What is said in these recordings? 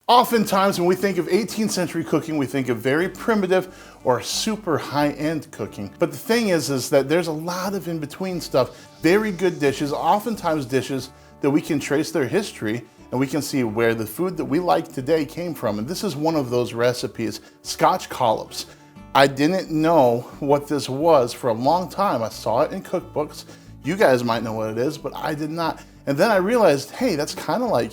Oftentimes when we think of 18th century cooking, we think of very primitive or super high-end cooking. But the thing is that there's a lot of in-between stuff. Very good dishes, oftentimes dishes that we can trace their history and we can see where the food that we like today came from. And this is one of those recipes, Scotch collops. I didn't know what this was for a long time. I saw it in cookbooks. You guys might know what it is, but I did not. And then I realized, hey, that's kind of like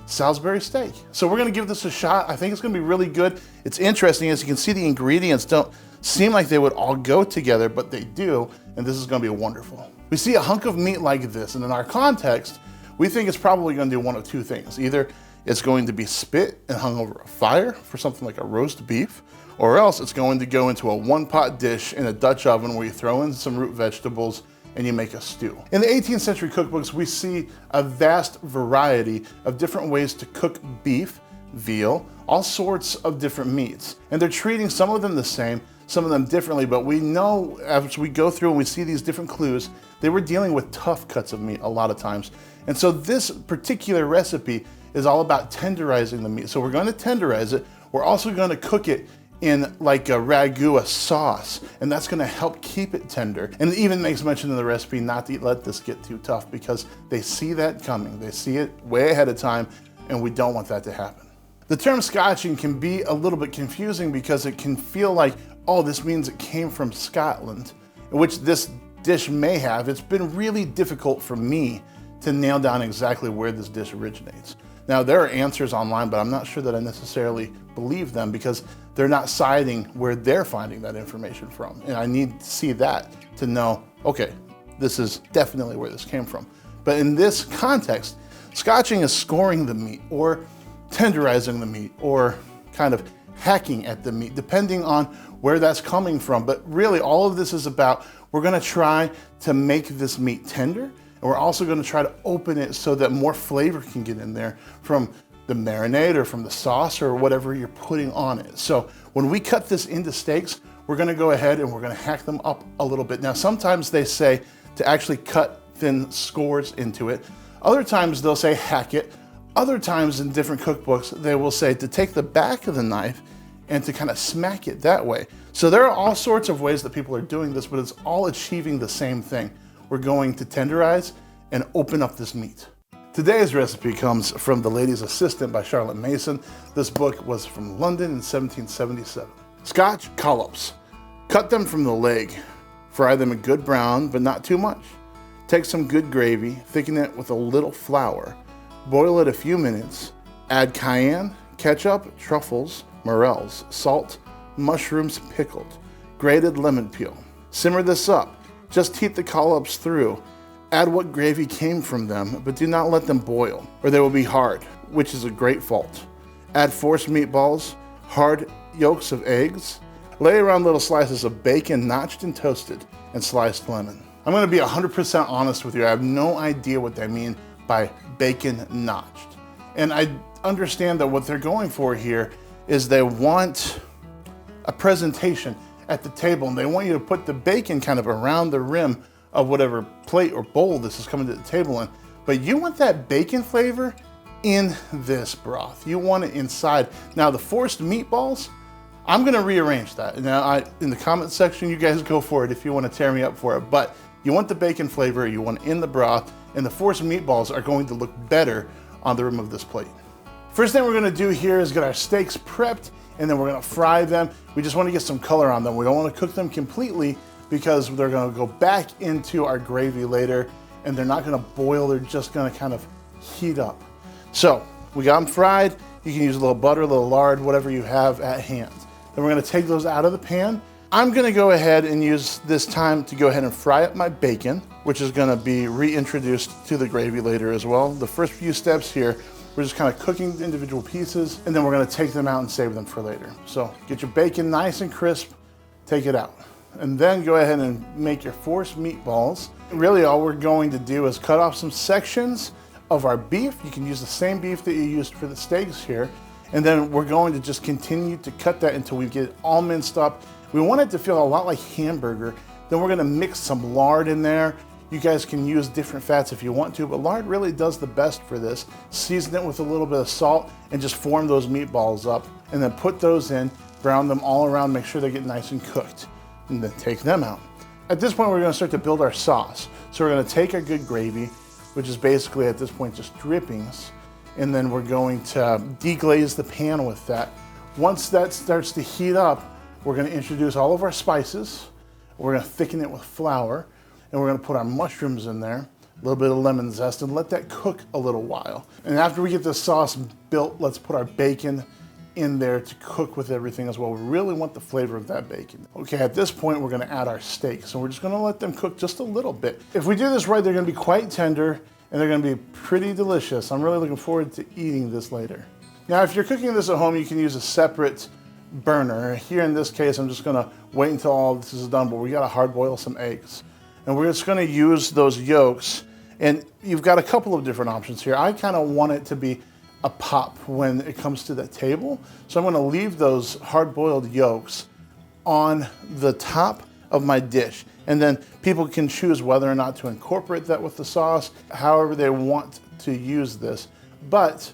Salisbury steak. So we're gonna give this a shot. I think it's gonna be really good. It's interesting, as you can see, the ingredients don't seem like they would all go together, but they do, and this is gonna be wonderful. We see a hunk of meat like this, and in our context, we think it's probably gonna do one of two things. Either it's going to be spit and hung over a fire for something like a roast beef, or else it's going to go into a one-pot dish in a Dutch oven where you throw in some root vegetables and you make a stew. In the 18th century cookbooks, we see a vast variety of different ways to cook beef, veal, all sorts of different meats. And they're treating some of them the same, some of them differently, but we know as we go through and we see these different clues, they were dealing with tough cuts of meat a lot of times. And so this particular recipe is all about tenderizing the meat. So we're going to tenderize it. We're also going to cook it in like a ragu, a sauce, and that's gonna help keep it tender. And it even makes mention in the recipe not to let this get too tough because they see that coming. They see it way ahead of time, and we don't want that to happen. The term scotching can be a little bit confusing because it can feel like, oh, this means it came from Scotland, which this dish may have. It's been really difficult for me to nail down exactly where this dish originates. Now, there are answers online, but I'm not sure that I necessarily believe them because they're not citing where they're finding that information from. And I need to see that to know, okay, this is definitely where this came from. But in this context, scotching is scoring the meat or tenderizing the meat or kind of hacking at the meat, depending on where that's coming from. But really, all of this is about, we're gonna try to make this meat tender, and we're also gonna try to open it so that more flavor can get in there from the marinade or from the sauce or whatever you're putting on it. So when we cut this into steaks, we're gonna go ahead and we're gonna hack them up a little bit. Now, sometimes they say to actually cut thin scores into it. Other times they'll say hack it. Other times in different cookbooks, they will say to take the back of the knife and to kind of smack it that way. So there are all sorts of ways that people are doing this, but it's all achieving the same thing. We're going to tenderize and open up this meat. Today's recipe comes from The Lady's Assistant by Charlotte Mason. This book was from London in 1777. Scotch collops. Cut them from the leg. Fry them a good brown, but not too much. Take some good gravy, thicken it with a little flour. Boil it a few minutes. Add cayenne, ketchup, truffles, morels, salt, mushrooms pickled, grated lemon peel. Simmer this up. Just heat the collops through. Add what gravy came from them, but do not let them boil, or they will be hard, which is a great fault. Add forced meatballs, hard yolks of eggs. Lay around little slices of bacon notched and toasted, and sliced lemon. I'm gonna be 100% honest with you. I have no idea what they mean by bacon notched. And I understand that what they're going for here is they want a presentation at the table, and they want you to put the bacon kind of around the rim of whatever plate or bowl this is coming to the table in. But you want that bacon flavor in this broth. You want it inside. Now the forced meatballs, I'm gonna rearrange that. Now in the comment section, you guys go for it if you wanna tear me up for it, but you want the bacon flavor, you want it in the broth, and the forced meatballs are going to look better on the rim of this plate. First thing we're gonna do here is get our steaks prepped, and then we're gonna fry them. We just wanna get some color on them. We don't wanna cook them completely because they're gonna go back into our gravy later, and they're not gonna boil, they're just gonna kind of heat up. So, we got them fried. You can use a little butter, a little lard, whatever you have at hand. Then we're gonna take those out of the pan. I'm gonna go ahead and use this time to go ahead and fry up my bacon, which is gonna be reintroduced to the gravy later as well. The first few steps here, we're just kind of cooking the individual pieces, and then we're gonna take them out and save them for later. So get your bacon nice and crisp, take it out. And then go ahead and make your forced meatballs. Really all we're going to do is cut off some sections of our beef. You can use the same beef that you used for the steaks here. And then we're going to just continue to cut that until we get it all minced up. We want it to feel a lot like hamburger. Then we're gonna mix some lard in there. You guys can use different fats if you want to, but lard really does the best for this. Season it with a little bit of salt and just form those meatballs up, and then put those in, brown them all around, make sure they get nice and cooked, and then take them out. At this point, we're gonna start to build our sauce. So we're gonna take our good gravy, which is basically at this point just drippings, and then we're going to deglaze the pan with that. Once that starts to heat up, we're gonna introduce all of our spices. We're gonna thicken it with flour, and we're gonna put our mushrooms in there, a little bit of lemon zest, and let that cook a little while. And after we get the sauce built, let's put our bacon in there to cook with everything as well. We really want the flavor of that bacon. Okay, at this point, we're gonna add our steaks, so we're just gonna let them cook just a little bit. If we do this right, they're gonna be quite tender, and they're gonna be pretty delicious. I'm really looking forward to eating this later. Now, if you're cooking this at home, you can use a separate burner. Here in this case, I'm just gonna wait until all this is done, but we gotta hard boil some eggs. And we're just gonna use those yolks, and you've got a couple of different options here. I kinda want it to be a pop when it comes to the table. So I'm gonna leave those hard-boiled yolks on the top of my dish. And then people can choose whether or not to incorporate that with the sauce, however they want to use this. But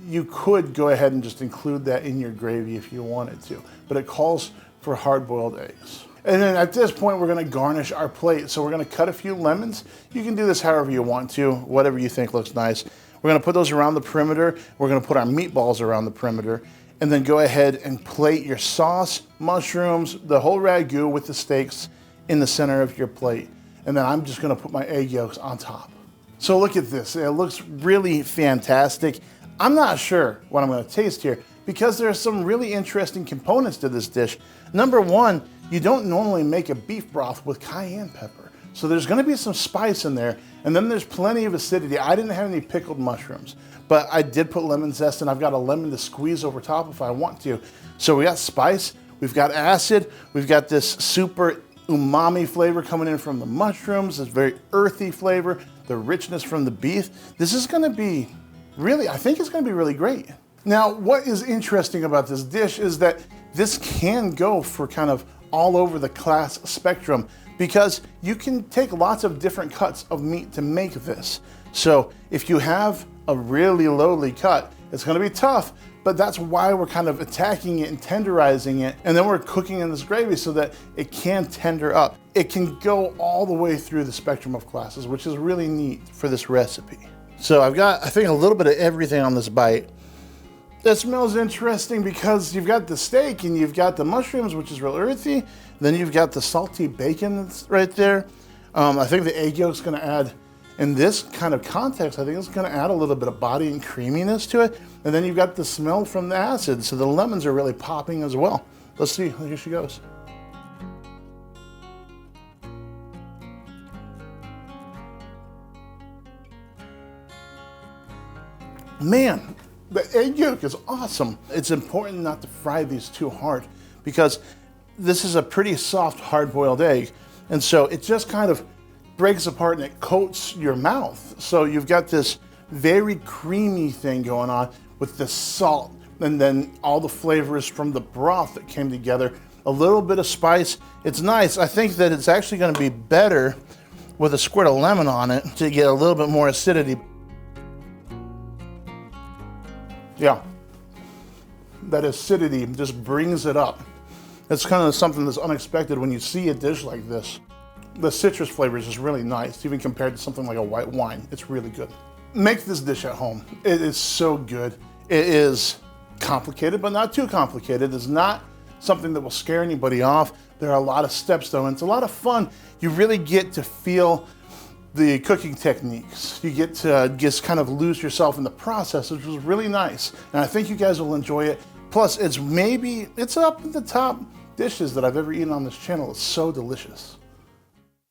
you could go ahead and just include that in your gravy if you wanted to, but it calls for hard-boiled eggs. And then at this point, we're gonna garnish our plate. So we're gonna cut a few lemons. You can do this however you want to, whatever you think looks nice. We're gonna put those around the perimeter. We're gonna put our meatballs around the perimeter, and then go ahead and plate your sauce, mushrooms, the whole ragu with the steaks in the center of your plate. And then I'm just gonna put my egg yolks on top. So look at this, it looks really fantastic. I'm not sure what I'm gonna taste here because there are some really interesting components to this dish. Number one, you don't normally make a beef broth with cayenne pepper. So there's gonna be some spice in there, and then there's plenty of acidity. I didn't have any pickled mushrooms, but I did put lemon zest, and I've got a lemon to squeeze over top if I want to. So we got spice, we've got acid, we've got this super umami flavor coming in from the mushrooms, this very earthy flavor, the richness from the beef. This is gonna be really, I think it's gonna be really great. Now, what is interesting about this dish is that this can go for kind of all over the class spectrum because you can take lots of different cuts of meat to make this. So if you have a really lowly cut, it's gonna be tough, but that's why we're kind of attacking it and tenderizing it, and then we're cooking in this gravy so that it can tender up. It can go all the way through the spectrum of classes, which is really neat for this recipe. So I've got, I think, a little bit of everything on this bite. That smells interesting because you've got the steak and you've got the mushrooms, which is real earthy. Then you've got the salty bacon that's right there. I think the egg yolk's gonna add, in this kind of context, I think it's gonna add a little bit of body and creaminess to it. And then you've got the smell from the acid, so the lemons are really popping as well. Let's see, here she goes. Man, the egg yolk is awesome. It's important not to fry these too hard because this is a pretty soft hard-boiled egg. And so it just kind of breaks apart and it coats your mouth. So you've got this very creamy thing going on with the salt and then all the flavors from the broth that came together. A little bit of spice. It's nice. I think that it's actually gonna be better with a squirt of lemon on it to get a little bit more acidity. Yeah, that acidity just brings it up. It's kind of something that's unexpected when you see a dish like this. The citrus flavor is just really nice, even compared to something like a white wine. It's really good. Make this dish at home. It is so good. It is complicated, but not too complicated. It's not something that will scare anybody off. There are a lot of steps though, and it's a lot of fun. You really get to feel the cooking techniques. You get to just kind of lose yourself in the process, which was really nice. And I think you guys will enjoy it. Plus, it's up at the top dishes that I've ever eaten on this channel. It's so delicious.